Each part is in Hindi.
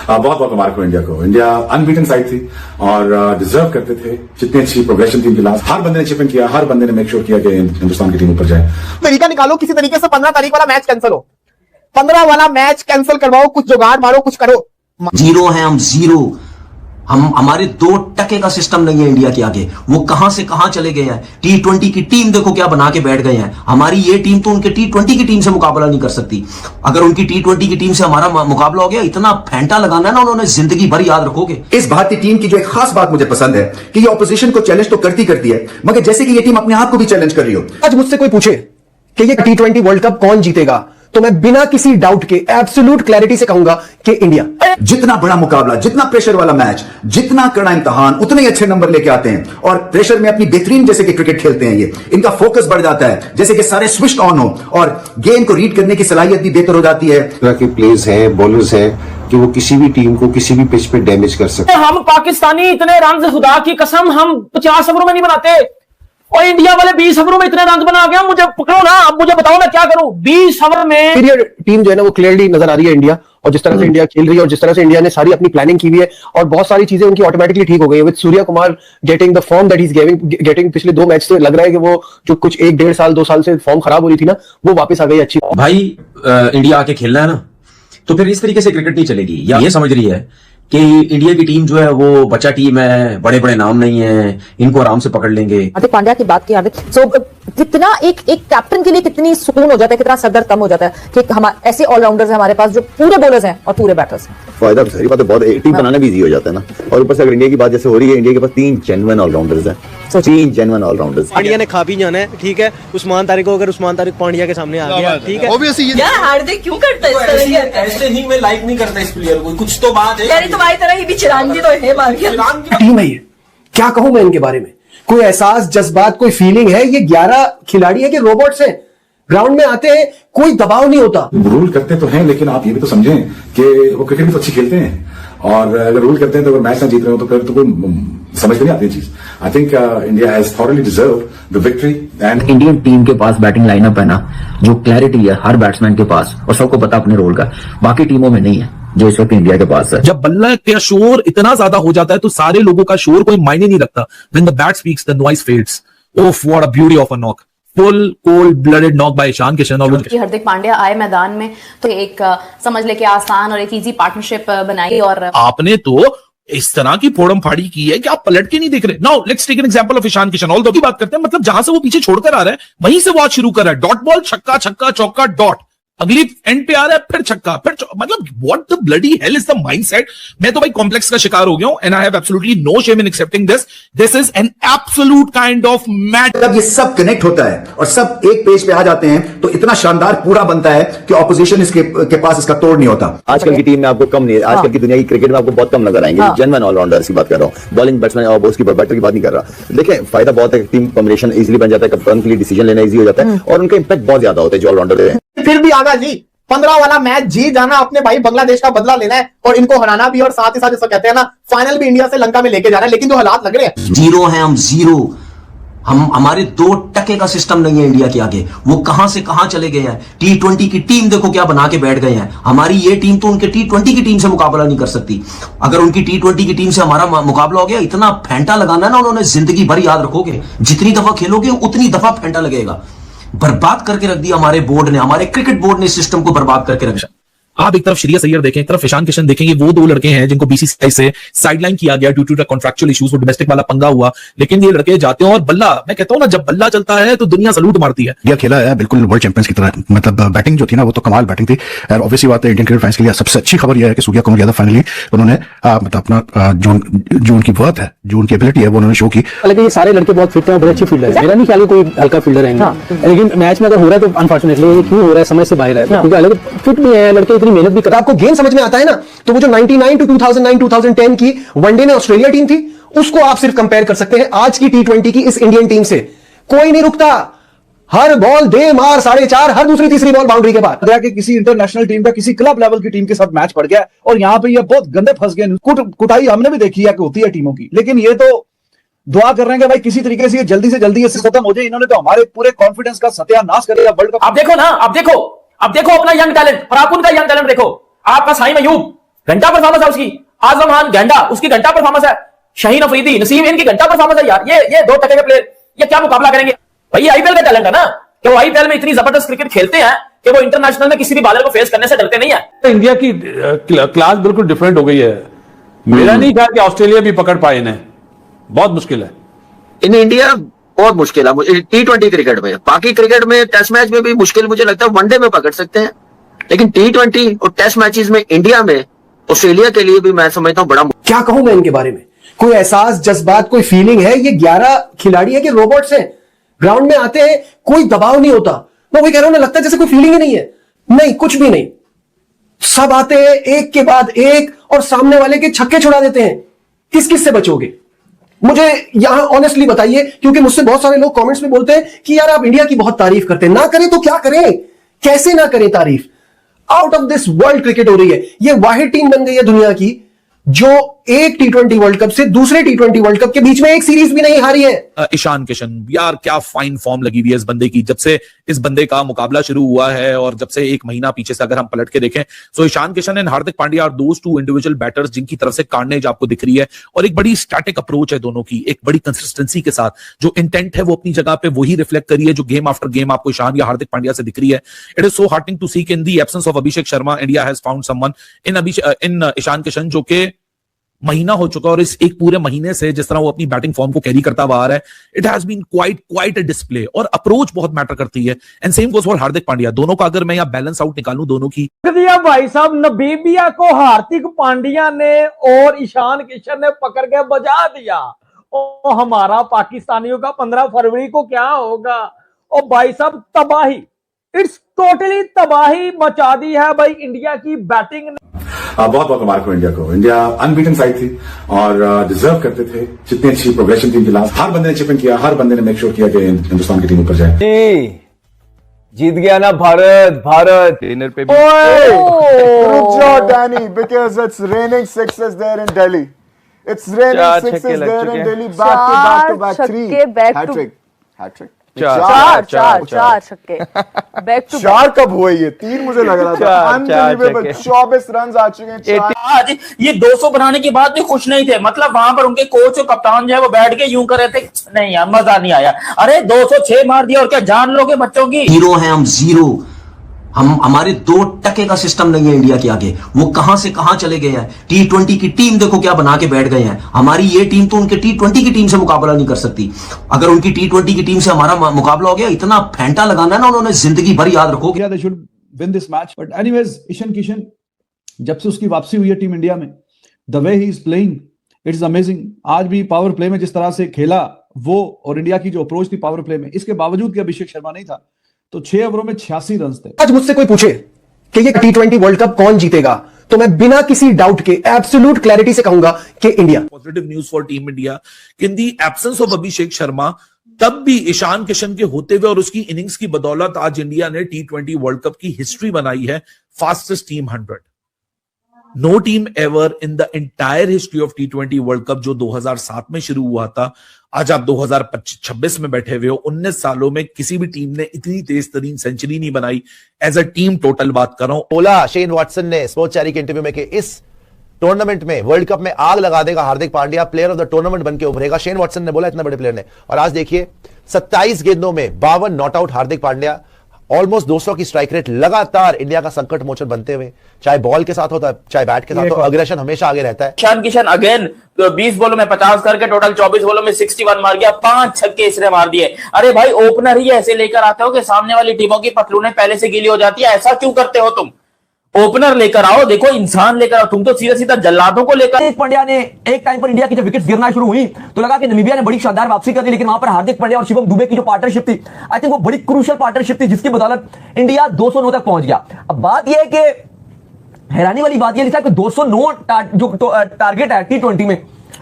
बहुत बहुत मुबारक हो इंडिया को। इंडिया अनबीटन साइड थी और डिजर्व करते थे। जितनी अच्छी प्रोग्रेशन थी उनकी लास्ट, हर बंदे ने चिप इन किया, हर बंदे ने मेक श्योर किया कि हिंदुस्तान की टीम ऊपर जाए। तरीका निकालो किसी तरीके से 15 तारीख वाला मैच कैंसिल हो, 15 वाला मैच कैंसिल करवाओ, कुछ जुगाड़ मारो, कुछ करो। जीरो है हम, जीरो। हमारे 2% का सिस्टम नहीं है इंडिया के आगे। वो कहां से कहां चले गए हैं। T20 की टीम देखो क्या बना के बैठ गए हैं। हमारी ये टीम तो उनके T20 की टीम से मुकाबला नहीं कर सकती। अगर उनकी T20 की टीम से हमारा मुकाबला हो गया, इतना फेंटा लगाना है ना उन्होंने, जिंदगी भर याद रखोगे। इस भारतीय टीम की जो एक खास बात मुझे पसंद है कि ये ऑपोजिशन को चैलेंज तो करती है, मगर जैसे कि ये टीम अपने आप को भी चैलेंज कर रही हो। आज मुझसे कोई पूछे कि ये T20 वर्ल्ड कप कौन जीतेगा, तो मैं बिना किसी डाउट के एब्सोल्यूट क्लैरिटी से कहूंगा कि इंडिया। जितना बड़ा मुकाबला, जितना प्रेशर वाला मैच, जितना कड़ा इम्तिहान, उतने ही अच्छे नंबर लेके आते हैं और प्रेशर में अपनी बेहतरीन जैसे कि क्रिकेट खेलते हैं। ये इनका फोकस बढ़ जाता है, जैसे कि सारे स्विच ऑन हो और गेम को रीड करने की सलाहियत भी बेहतर हो जाती है। तरह के प्लेयर्स हैं, बॉलर्स हैं कि वो किसी भी टीम को किसी भी पिच पे डैमेज कर सकते हैं। हम पाकिस्तानी इतने रन, खुदा की कसम, हम 50 ओवरों में नहीं बनाते और इंडिया वाले 20 ओवरों में इतने रन बना गया। मुझे पकड़ो ना, अब मुझे बताओ मैं क्या करूं। 20 ओवर में टीम जो है ना वो क्लियरली नजर आ रही है इंडिया, और जिस तरह से इंडिया खेल रही है और जिस तरह से इंडिया ने सारी अपनी प्लानिंग की हुई है और बहुत सारी चीजें उनकी ऑटोमेटिकली ठीक हो गई है। With Surya Kumar getting the form that is getting, पिछले 2 मैच से लग रहा है कि वो जो कुछ 1-1.5 साल 2 साल से फॉर्म खराब हो रही थी ना, वो वापस आ गई अच्छी। भाई इंडिया आके खेलना है ना, तो फिर इस तरीके से क्रिकेट नहीं चलेगी। या ये समझ रही है कि इंडिया की टीम जो है वो बच्चा टीम है, बड़े बड़े नाम नहीं है, इनको आराम से पकड़ लेंगे। हार्दिक पांड्या की बात की हार्दिक, सो कितना एक कैप्टन के लिए कितनी सुकून हो जाता है, कितना सर दर्द कम हो जाता है कि हम ऐसे ऑलराउंडर्स हैं हमारे पास जो पूरे बॉलर्स हैं और पूरे बैटर्स हैं। फायदा सारी बात है, बहुत टीम बनाना भी इजी हो जाता है ना। और ऊपर से अगर इंडिया की बात जैसे हो रही है, इंडिया के पास 3 जेन्युइन ऑलराउंडर्स हैं, 3 जेन्युइन ऑलराउंडर्स। पांड्या ने खा भी जाना है, ठीक है। उस्मान तारिक को, अगर उस्मान तारिक पांड्या के सामने आ गया, ठीक है। ऑब्वियसली यार हार्दिक क्यों करता है इस तरह की? ऐसे ही मैं लाइक नहीं करता इस प्लेयर को, कुछ तो बात है यार। तुम्हारी तरह ही भी चिरांगी तो है मार के टीम है ये, क्या कहूं मैं इनके बारे में। कोई एहसास, जज्बात, कोई फीलिंग है। ये 11 खिलाड़ी है कि रोबोट्स हैं, ग्राउंड में आते हैं, कोई दबाव नहीं होता। रूल करते तो हैं, लेकिन आप ये भी तो समझें कि वो क्रिकेट भी तो अच्छी खेलते हैं, और अगर रूल करते हैं तो अगर मैच ना जीत रहे हो तो फिर तो कोई समझ में नहीं आती चीज। I think India has thoroughly deserve the victory. And Indian team के पास बैटिंग लाइनअप है ना, जो क्लैरिटी है हर बैट्समैन के पास और सबको पता अपने रोल का, बाकी टीमों में नहीं है जो इस वक्त इंडिया के पास है। जब बल्ला का शोर इतना ज्यादा हो जाता है तो सारे लोगों का शोर कोई मायने नहीं रखता। When the bat speaks, the noise fades. Oh, what a beauty of a knock. Full cold-blooded knock by Ishan Kishan. और हार्दिक पांड्या आए मैदान में तो एक समझ ले के आसान और एक इजी पार्टनरशिप बनाई, और आपने तो इस तरह की फोड़म फाड़ी की है कि आप पलट के नहीं देख रहे। Now let's take an example of Ishan Kishan. ऑल दो की बात करते हैं, मतलब जहां से वो पीछे छोड़कर आ रहा है वहीं से वो आज शुरू कर रहा है। डॉट बॉल, छक्का छक्का चौका डॉट, अगली एंड पे आ रहा है, फिर छक्का, फिर मतलब what the bloody hell is the mindset. मैं तो भाई कॉम्प्लेक्स का शिकार हो गया हूं, and I have absolutely no shame in accepting this. This is an absolute kind of match. जब ये सब कनेक्ट होता है और सब एक पेज पे आ जाते हैं तो इतना शानदार पूरा बनता है कि ऑपोजिशन इसके पास इसका तोड़ नहीं होता। आजकल की टीम में आपको कम नहीं, आजकल की दुनिया की क्रिकेट में आपको बहुत कम नजर आएंगे जेन्युइन ऑलराउंडर्स की बात कर रहा हूं। बॉलिंग, बैट्समैन और बॉलर्स की बैटर की बात नहीं कर रहा। देखिए फायदा बहुत है, टीम कॉम्बिनेशन इजीली बन जाता है, कप्तान के लिए डिसीजन लेना इजी हो जाता है और उनका इंपैक्ट बहुत ज्यादा होता है जो ऑलराउंडर है। फिर भी आगा जी 15 वाला मैच जीत जाना, अपने भाई बांग्लादेश का बदला लेना है और इनको हराना भी, और साथ ही साथ जैसा कहते हैं ना फाइनल भी इंडिया से लंका में लेके जाना है। लेकिन जो हालात लग रहे हैं, जीरो है हम, जीरो। हमारे 2% का सिस्टम नहीं है इंडिया के आगे। वो कहां से कहां चले गए हैं। T20 की टीम देखो क्या बना के बैठ गए हैं। हमारी ये टीम तो उनके T20 की टीम से मुकाबला नहीं कर सकती। अगर उनकी T20 की टीम से हमारा मुकाबला हो गया, इतना फेंटा लगाना है ना उन्होंने, जिंदगी भर याद रखोगे। जितनी दफा खेलोगे उतनी दफा फेंटा लगेगा। बर्बाद करके रख दिया हमारे बोर्ड ने, हमारे क्रिकेट बोर्ड ने सिस्टम को बर्बाद करके रखा। आप एक तरफ श्रेयस अय्यर देखें, एक तरफ ईशान किशन देखेंगे, वो 2 लड़के हैं जिनको बीसीसीआई से साइडलाइन किया गया due to the contractual issues, वो डोमेस्टिक वाला पंगा हुआ। लेकिन ये लड़के जाते हैं और बल्ला, मैं कहता हूं ना, जब बल्ला चलता है तो दुनिया सलूट मारती है। यह खेला है बिल्कुल वर्ल्ड चैंपियंस की तरह। मतलब बैटिंग जो थी ना वो तो कमाल बैटिंग थी। और ऑब्वियसली बात है इंडियन क्रिकेट फैंस के लिए सबसे अच्छी खबर यह है कि सूर्या कुमार यादव फाइनली उन्होंने मतलब अपना जो उनकी वर्थ है, जो उनकी एबिलिटी है, वो उन्होंने शो की। हालांकि ये सारे लड़के बहुत फिट हैं, बड़े अच्छे फील्डर हैं। मेरा नहीं ख्याल कोई हल्का फील्डर है, लेकिन मैच में अगर हो रहा है तो अनफॉर्चुनेटली ये क्यों हो रहा है समझ से बाहर है, क्योंकि अलग फिट भी है लड़के, इतनी मेहनत भी करते हैं। आपको गेम समझ में आता है ना, तो वो जो 99 टू 2009 2010 की वनडे में ऑस्ट्रेलिया टीम थी, उसको आप सिर्फ कंपेयर कर सकते हैं आज की T20 की इस इंडियन टीम से। कोई नहीं रुकता, हर बॉल दे मार 4.5, हर दूसरी तीसरी बॉल बाउंड्री के बाद। किसी इंटरनेशनल टीम का किसी क्लब लेवल की टीम के साथ मैच पड़ गया और यहाँ पे ये बहुत गंदे फंस गए। कुटाई हमने भी देखी है कि होती है टीमों की, लेकिन ये तो दुआ कर रहे हैं कि भाई किसी तरीके से ये जल्दी इससे खत्म हो जाए। इन्होंने तो हमारे पूरे कॉन्फिडेंस का सत्यानाश कर दिया वर्ल्ड कप। आप देखो ना, आप देखो अपना यंग टैलेंट और आप उनका यंग टैलेंट देखो। आपका साइम अयूब घंटा परफॉर्मेंस है उसकी। आजम खान गेंडा, उसकी घंटा परफॉर्मेंस है। शाहीन अफरीदी, नसीम, इनकी घंटा परफॉर्मेंस है यार। ये 2 टके के प्लेयर, ये क्या मुकाबला करेंगे भाई? ये आईपीएल का टैलेंट है ना, कि वो आईपीएल में इतनी जबरदस्त क्रिकेट खेलते हैं कि वो इंटरनेशनल में किसी भी बॉलर को फेस करने से डरते नहीं है। इंडिया की क्लास बिल्कुल डिफरेंट हो गई है। मेरा नहीं ख्याल कि ऑस्ट्रेलिया भी पकड़ पाए इन्हें, बहुत मुश्किल है इन इंडिया, बहुत मुश्किल है T20 क्रिकेट में। बाकी क्रिकेट में टेस्ट मैच में भी मुश्किल मुझे लगता है, वनडे में पकड़ सकते हैं, लेकिन T20 और टेस्ट मैचेस में इंडिया में ऑस्ट्रेलिया के लिए भी मैं समझता हूं बड़ा। क्या कहूं मैं इनके बारे में? कोई एहसास, जज्बात, कोई फीलिंग है? ये 11 खिलाड़ी है कि रोबोट्स हैं? ग्राउंड में आते हैं, कोई दबाव नहीं होता। मैं वही कह रहा हूं, लगता है जैसे कोई फीलिंग ही नहीं है। नहीं, कुछ भी नहीं। सब आते हैं एक के बाद एक और सामने वाले के छक्के छुड़ा देते हैं। किस किस से बचोगे? मुझे यहां ऑनेस्टली बताइए, क्योंकि मुझसे बहुत सारे लोग कमेंट्स में बोलते हैं कि यार आप इंडिया की बहुत तारीफ करते हैं। ना करें तो क्या करें, कैसे ना करें तारीफ? Out of this world cricket हो रही है। ये वाहिद टीम बन गई है दुनिया की जो एक T20 वर्ल्ड कप से दूसरे T20 वर्ल्ड कप के बीच में एक सीरीज भी नहीं हारी है। ईशान किशन यार, क्या फाइन फॉर्म लगी हुई है इस बंदे की। जब से इस बंदे का मुकाबला शुरू हुआ है और जब से 1 महीना पीछे से अगर हम पलट के देखें, so Ishan Kishan and Hardik Pandya are those 2 individual batters जिनकी तरफ से कार्नेज आपको दिख रही है, और एक बड़ी स्टैटिक अप्रोच है दोनों की, एक बड़ी कंसिस्टेंसी के साथ। जो इंटेंट है वो अपनी जगह पे वही रिफ्लेक्ट करी है जो गेम आफ्टर गेम आपको ईशान या हार्दिक पांड्या से दिख रही है। It is so hurting to see in the absence of Abhishek Sharma India has found someone in Ishan Kishan, जो कि महीना हो चुका और इस एक पूरे महीने से जिस तरह वो अपनी बैटिंग फॉर्म को कैरी करता हुआ आ रहा है, it has been quite a display. और अप्रोच बहुत मैटर करती है, and same goes for Hardik Pandya. दोनों का अगर मैं यहाँ बैलेंस आउट निकालूं दोनों की, दिया भाई साहब, नबीबिया को हार्दिक पांड्या ने और ईशान किशन ने पकड़ के बजा दिया। और हमारा पाकिस्तानियों का 15 फरवरी को क्या होगा? और भाई साहब तबाही, इट्स टोटली तबाही मचा दी है भाई इंडिया की बैटिंग ने। बहुत बहुत मुबारक हो इंडिया को। इंडिया अनबीटन साइड थी और डिजर्व करते थे। जितनी अच्छी प्रोग्रेशन थी इनकी लास्ट, हर बंदे ने चिप इन किया, हर बंदे ने मेक श्योर किया कि हिंदुस्तान की टीम ऊपर जाए। जीत गया ना भारत। भारत ट्रेनर पे भी रुक जाओ Danny, because it's raining sixes there in Delhi. It's raining sixes there in Delhi, back to back 3 hat-trick. चार छक्के बैक टू 4 कब हुए? ये 3 मुझे लग रहा था। अनबिलीवेबल, 24 रन आ चुके हैं। आज ये 200 बनाने के बाद भी खुश नहीं थे। मतलब वहां पर उनके कोच और कप्तान जो है वो बैठ के यूं कर रहे थे, नहीं यार मजा नहीं आया। अरे 206 मार दिया और क्या जान लोगे बच्चों की? हीरो है हम, जीरो। हमारे 2 टके का सिस्टम नहीं है इंडिया के आगे। वो कहां से कहां चले गए हैं। T20 की टीम देखो क्या बना के बैठ गए हैं। हमारी ये टीम तो उनके T20 की टीम से मुकाबला नहीं कर सकती। अगर उनकी T20 की टीम से हमारा मुकाबला हो गया, इतना फेंटा लगाना ना उन्होंने, जिंदगी भर याद रखोगे। They should win this match. But anyways, Ishan Kishan जब से उसकी वापसी हुई है टीम इंडिया में, the way he is playing, it's amazing. आज भी पावर प्ले में जिस तरह से खेला वो, और इंडिया की जो अप्रोच थी पावर प्ले में, इसके बावजूद कि अभिषेक शर्मा नहीं था, तो 6 ओवरों में 86 रन थे। आज मुझसे कोई पूछे कि ये T20 वर्ल्ड कप कौन जीतेगा, तो मैं बिना किसी डाउट के एब्सोल्यूट क्लैरिटी से कहूंगा कि India. Positive news for team India, in the absence of Abhishek Sharma, तब भी ईशान किशन के होते हुए और उसकी इनिंग्स की बदौलत आज इंडिया ने T20 वर्ल्ड कप की हिस्ट्री बनाई है, fastest team 100। No team ever in the entire history of T20 world cup, जो 2007 में शुरू हुआ था, आज आप 2026 में बैठे हुए हो। 19 सालों में किसी भी टीम ने इतनी तेज तरीन सेंचुरी नहीं बनाई एज अ टीम टोटल बात कर रहा हूं। बोला शेन वॉटसन ने स्पोर्ट्स चैरी के इंटरव्यू में कि इस टूर्नामेंट में, वर्ल्ड कप में आग लगा देगा Hardik Pandya, player of the tournament बनके उभरेगा। शेन वॉटसन ने बोला, इतने बड़े प्लेयर ने। और आज देखिए 27 गेंदों में 52 not out Hardik Pandya, almost 200 की स्ट्राइक रेट, लगातार इंडिया का संकट मोचन बनते हुए, चाहे बॉल के साथ होता है चाहे बैट के साथ हो, अग्रेशन हमेशा आगे रहता है। ईशान किशन अगेन 20 बॉलों में 50 करके टोटल 24 बॉलों में 61 मार गया, 5 छक्के इसने मार दिए। अरे भाई ओपनर ही ऐसे लेकर आते हो कि सामने वाली टीमों की पतलूनें पहले से गीली हो जाती है। ऐसा क्यों करते हो तुम? ओपनर लेकर आओ, देखो इंसान लेकर आओ। तुम तो सीधा सीधा जल्लादों को लेकर। हार्दिक पांड्या ने एक टाइम पर इंडिया की जब विकेट्स गिरना शुरू हुई तो लगा कि नामीबिया ने बड़ी शानदार वापसी कर दी, लेकिन वहां पर हार्दिक पांड्या और शिवम दुबे की जो पार्टनरशिप थी, आई थिंक वो बड़ी क्रूशियल पार्टनरशिप थी, जिसकी बदौलत इंडिया 209 तक पहुंच गया। अब बात यह है कि हैरानी वाली बात यह है कि 209 जो टारगेट है T20 में,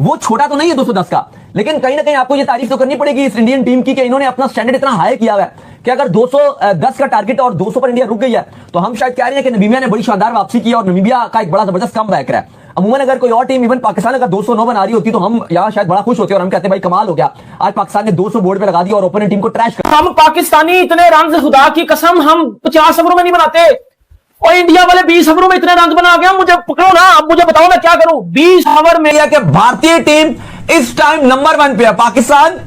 वो छोटा तो नहीं है 210 का, लेकिन कहीं ना कहीं आपको ये तारीफ तो करनी पड़ेगी इस इंडियन टीम की कि इन्होंने अपना स्टैंडर्ड इतना हाई किया हुआ है कि अगर 210 का टारगेट और 200 पर इंडिया रुक गई है तो हम शायद कह रहे हैं कि नामीबिया ने बड़ी शानदार वापसी की और नामीबिया का एक बड़ा जबरदस्त कमबैक रहा है। अमूमन अगर कोई और टीम, इवन पाकिस्तान अगर 209 बना रही होती तो हम यहाँ शायद बड़ा खुश होते और हम कहते भाई कमाल हो गया, आज पाकिस्तान ने 200 बोर्ड पे लगा दिया और ओपोनेंट टीम को ट्रैश कर। हम पाकिस्तानी इतने रन, खुदा की कसम, हम 50 ओवरों में नहीं बनाते। और इंडिया वाले 20 ओवरों में इतने रन बना गया, मुझे पकड़ो ना, अब मुझे बताओ मैं क्या करूं। 20 ओवर में इंडिया के भारतीय टीम इस टाइम नंबर 1 पे है। पाकिस्तान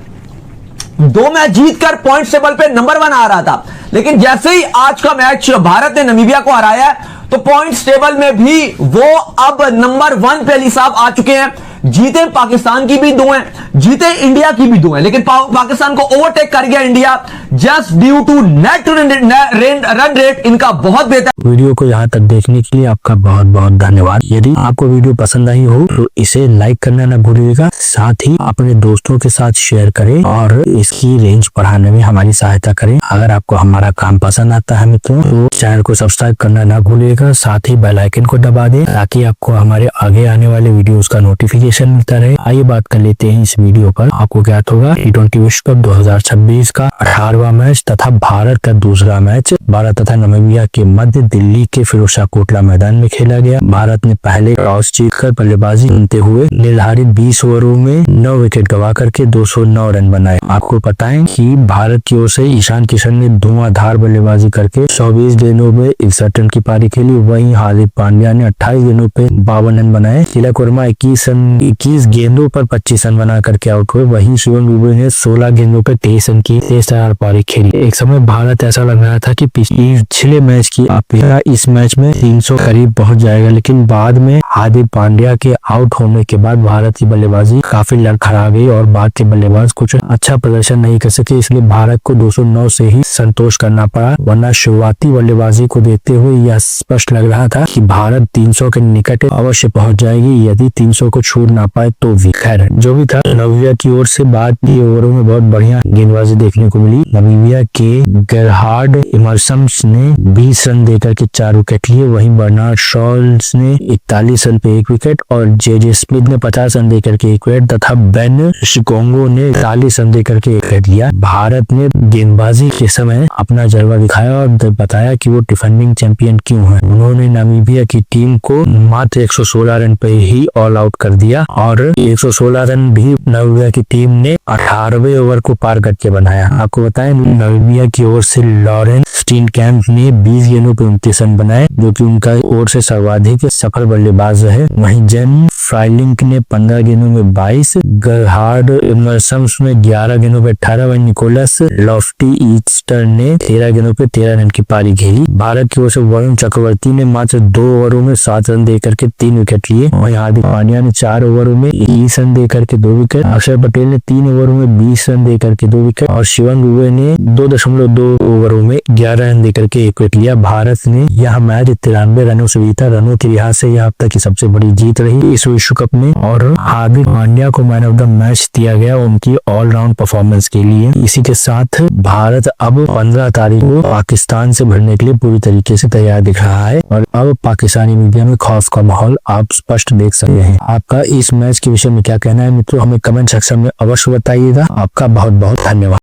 2 मैच जीतकर पॉइंट टेबल पे नंबर 1 आ रहा था, लेकिन जैसे ही आज का मैच भारत ने नामीबिया को हराया तो पॉइंट्स टेबल में भी वो अब नंबर 1 पे अली साहब आ चुके हैं। जीते पाकिस्तान की भी 2 हैं, जीते इंडिया की भी 2 हैं, लेकिन पाकिस्तान को ओवरटेक कर गया India just due to net run rate इनका बहुत बेहतर। वीडियो को यहाँ तक देखने के लिए आपका बहुत बहुत धन्यवाद। यदि आपको वीडियो पसंद आई हो तो इसे लाइक करना न भूलिएगा, साथ ही अपने दोस्तों के साथ शेयर करें और इसकी रेंज बढ़ाने में हमारी सहायता करें। अगर आपको हमारा काम पसंद आता है मित्रों तो चैनल को सब्सक्राइब करना न भूलिएगा, साथ ही बेल आइकन को दबा दें ताकि आपको हमारे आगे आने वाले वीडियोस का नोटिफिकेशन मिलता रहे। आइए बात कर लेते हैं इस वीडियो पर। आपको ज्ञात होगा T20 विश्व कप 2026 का 18वां मैच तथा भारत का दूसरा मैच भारत तथा नामीबिया के मध्य दिल्ली के फिरोजशाह कोटला मैदान में खेला गया। भारत ने पहले टॉस जीतकर बल्लेबाजी चुनते हुए निर्धारित 20 ओवरों में 9 विकेट गवा करके 209 रन बनाए। आपको पता है कि भारत की ओर से ईशान किशन ने धुआंधार बल्लेबाजी करके 24 गेंदों में 61 रन की पारी खेली। वहीं हार्दिक पांड्या ने 28 गेंदों पे 52 रन बनाए। तिलक वर्मा 21 गेंदों पर 25 रन बना करके आउट हुए। वहीं शिवम दुबे ने 16 गेंदों पर 23 रन की तेज-तर्रार पारी खेली। एक समय भारत ऐसा लग रहा था कि पिछले मैच की अपेक्षा इस मैच में 300 करीब पहुंच जाएगा, लेकिन बाद में हार्दिक पांड्या के आउट होने के बाद भारत की बल्लेबाजी काफी लड़खड़ा गई और भारतीय बल्लेबाज कुछ अच्छा प्रदर्शन नहीं कर सके, इसलिए भारत को 209 से ही संतोष करना पड़ा। वरना शुरुआती बल्लेबाजी को देखते हुए यह स्पष्ट लग रहा था कि भारत 300 के निकट अवश्य पहुंच जाएगी, यदि 300 को छू ना पाए तो भी। खैर जो भी था, नामीबिया की ओर से बाद की ओवरों में बहुत बढ़िया गेंदबाजी देखने को मिली। नामीबिया के गेरहार्ड इमर्सम्स ने 20 रन देकर के 4 विकेट लिए। वहीं बर्नार्ड शॉल्स ने 41 रन पे 1 विकेट और जे स्मिथ ने 50 रन देकर के 1 विकेट तथा बेन शिकोंगो ने 41 रन देकर के 1 विकेट लिया। भारत ने गेंदबाजी के समय अपना जलवा दिखाया और बताया कि वो डिफेंडिंग चैंपियन क्यों है। उन्होंने नामीबिया की टीम को मात्र 116 रन पे ही ऑल आउट कर दिया और 116 रन भी नामीबिया की टीम ने 18वें ओवर को पार करके बनाया। आपको बताएं नामीबिया की ओर से लॉरेंस स्टीनकैम्प ने 20 गेंदों पे 29 रन बनाए, जो कि उनका ओर से सर्वाधिक सफल बल्लेबाज है। वहीं जेम फ्राइलिंक ने 15 गेंदों में 22, गेरहार्ड इमर्सम्स ने 11 गेंदों पे 18, वहीं निकोलस लॉफ्टी ईस्टर ने 13 गेंदों पे 13 रन की पारी खेली। भारत की ओर से वरुण चक्रवर्ती ने मात्र 2 ओवरों में 7 रन देकर के 3 विकेट लिए। वहीं हार्दिक पांड्या ने 4 ओवरों में 21 रन देकर के 2 विकेट, अक्षर पटेल ने 3 ओवरों में 20 रन देकर के 2 विकेट और शिवम दुबे ने 2.2 ओवरों में 11 रन देकर के 1 विकेट लिया। भारत ने यह मैच 93 रनों से जीता। रनों के लिहाज से यह अब तक की सबसे बड़ी जीत रही इस विश्व कप में और हार्दिक पांड्या को मैन ऑफ द मैच दिया गया उनकी ऑलराउंड परफॉर्मेंस के लिए। इसी के साथ भारत अब 15 तारीख को पाकिस्तान से भिड़ने के लिए पूरी तरीके से तैयार दिख रहा है और अब पाकिस्तानी मीडिया में खौफ का माहौल आप स्पष्ट देख सकते हैं। आपका इस मैच के विषय में क्या कहना है मित्रों, हमें कमेंट सेक्शन में अवश्य बताइएगा। आपका बहुत बहुत धन्यवाद।